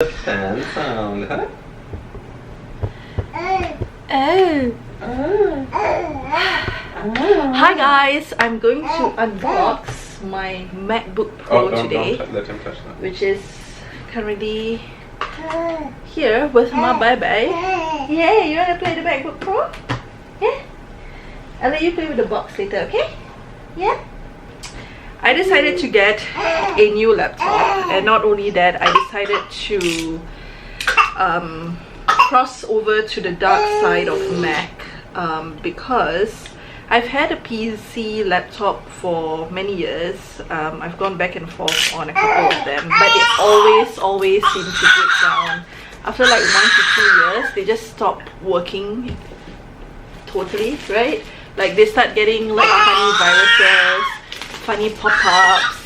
Fan sound, huh? Hi guys, I'm going to unbox my MacBook Pro today, don't let him touch that. which is currently here with my baby. Yeah, you wanna play the MacBook Pro? Yeah? I'll let you play with the box later, okay? Yeah? I decided to get a new laptop, and not only that, I decided to cross over to the dark side of Mac because I've had a PC laptop for many years. I've gone back and forth on a couple of them, but they always seem to break down. After like 1 to 2 years, they just stop working totally, right? Like they start getting like funny viruses, funny pop-ups,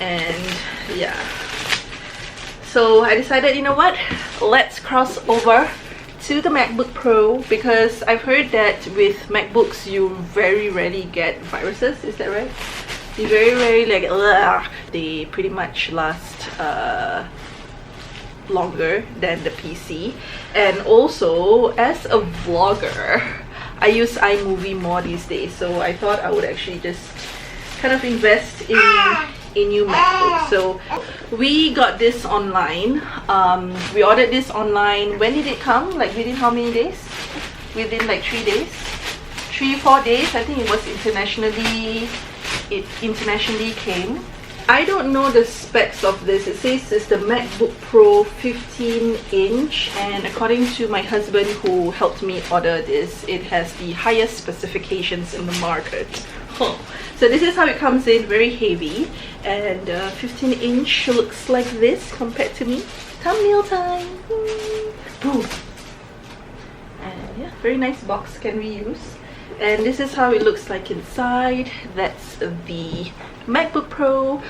and yeah. So I decided, you know what, let's cross over to the MacBook Pro, because I've heard that with MacBooks you very rarely get viruses. Is that right? You very rarely, like, they pretty much last longer than the PC. And also, as a vlogger, I use iMovie more these days, so I thought I would actually just kind of invest in a new MacBook. So we got this online. We ordered this online. When did it come? Like within how many days? Within like 3 days, 3-4 days. I think it was internationally. It internationally came. I don't know the specs of this. It says it's the MacBook Pro 15-inch, and according to my husband who helped me order this, it has the highest specifications in the market. Huh. So this is how it comes in, very heavy, and 15-inch looks like this compared to me. Thumbnail time! Boom! And yeah, very nice box, can reuse. And this is how it looks like inside. That's the MacBook Pro.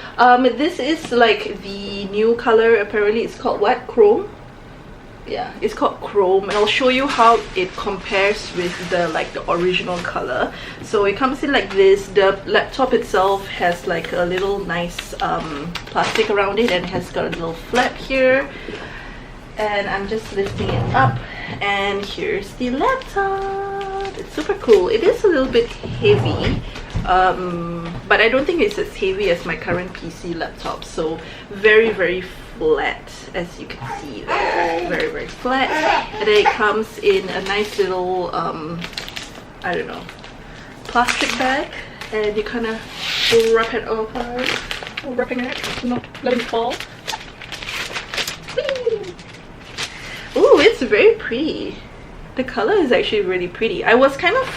This is like the new color. Apparently it's called what? Chrome? Yeah, it's called Chrome, and I'll show you how it compares with the original color. So it comes in like this. The laptop itself has like a little nice plastic around it, and has got a little flap here. And I'm just lifting it up, and here's the laptop. It's super cool. It is a little bit heavy, but I don't think it's as heavy as my current PC laptop. So very flat, as you can see there. Very flat. And then it comes in a nice little I don't know, plastic bag, and you kind of wrap it over, wrapping it to not let it fall. Oh, it's very pretty. The color is actually really pretty. I was kind of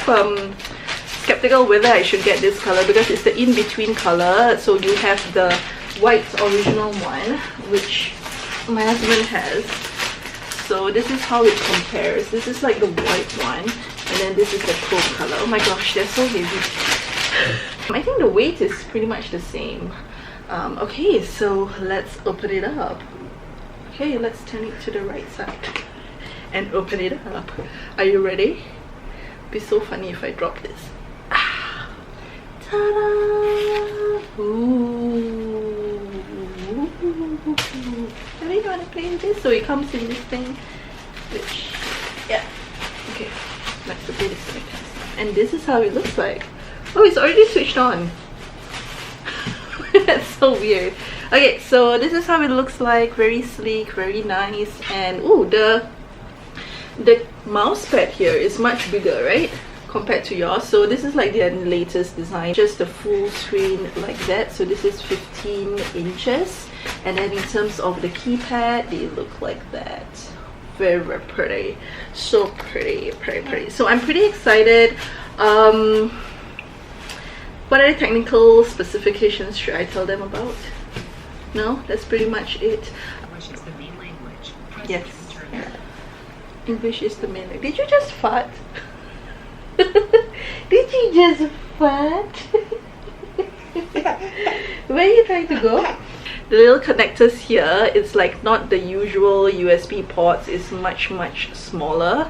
skeptical whether I should get this color, because it's the in-between color. So you have the white original one, which my husband has. So this is how it compares. This is like the white one, and then this is the chrome color. Oh my gosh, they're so heavy. I think the weight is pretty much the same. Okay, so let's open it up. Okay, let's turn it to the right side and open it up. Are you ready? It'd be so funny if I drop this. Ta-da! Ooh. I really want to play with this. So it comes in this thing, which, yeah. Okay, let's play this thing. And this is how it looks like. Oh, it's already switched on. That's so weird. Okay, so this is how it looks like. Very sleek, very nice. And ooh, the mouse pad here is much bigger, right, compared to yours. So this is like their latest design, just the full screen like that. So this is 15 inches, and then in terms of the keypad, they look like that. Very pretty, so pretty. So I'm pretty excited. What are the technical specifications should I tell them about? No, that's pretty much it. English is the main language. Yes, English is the main language. Did you just fart? Did you just fart? Where are you trying to go? The little connectors here, it's like not the usual USB ports. It's much smaller.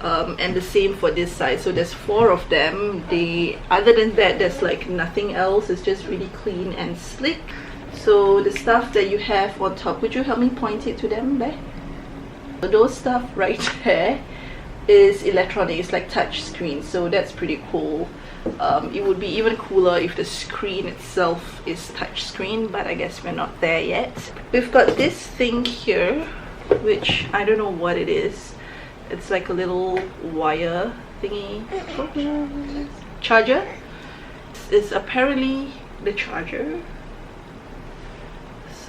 And the same for this side. So there's 4 of them. Other than that, there's like nothing else. It's just really clean and slick. So the stuff that you have on top, would you help me point it to them there? So those stuff right there is electronics, like touch screen, so that's pretty cool. It would be even cooler if the screen itself is touch screen, but I guess we're not there yet. We've got this thing here, which I don't know what it is. It's like a little wire thingy. Charger. It's apparently the charger.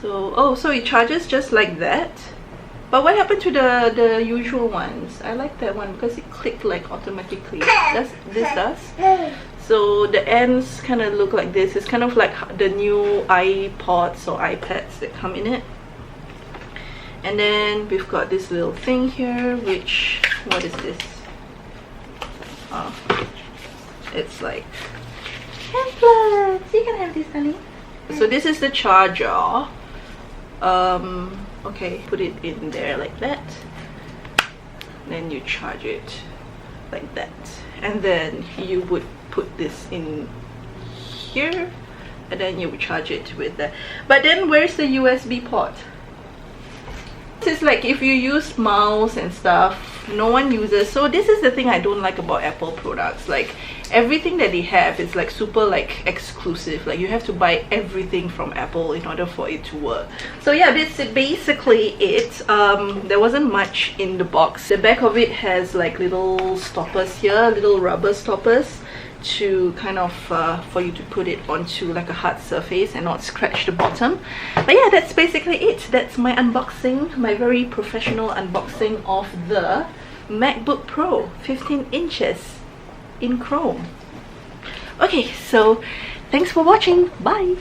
So, oh, so it charges just like that. But what happened to the usual ones? I like that one because it clicked like automatically. This does. So the ends kind of look like this. It's kind of like the new iPods or iPads that come in it. And then we've got this little thing here, which, what is this? Oh, it's like pamphlets. You can have this, honey. So this is the charger. Okay, put it in there like that. Then you charge it like that. And then you would put this in here. And then you would charge it with that. But then where's the USB port? It's like if you use mouse and stuff, no one uses. So this is the thing I don't like about Apple products. Like everything that they have is like super like exclusive. Like you have to buy everything from Apple in order for it to work. So yeah, this is basically it. There wasn't much in the box. The back of it has like little stoppers here, little rubber stoppers, to kind of for you to put it onto like a hard surface and not scratch the bottom. But yeah, that's basically it. That's my unboxing, my very professional unboxing of the MacBook Pro 15 inches in chrome. Okay, so thanks for watching. Bye.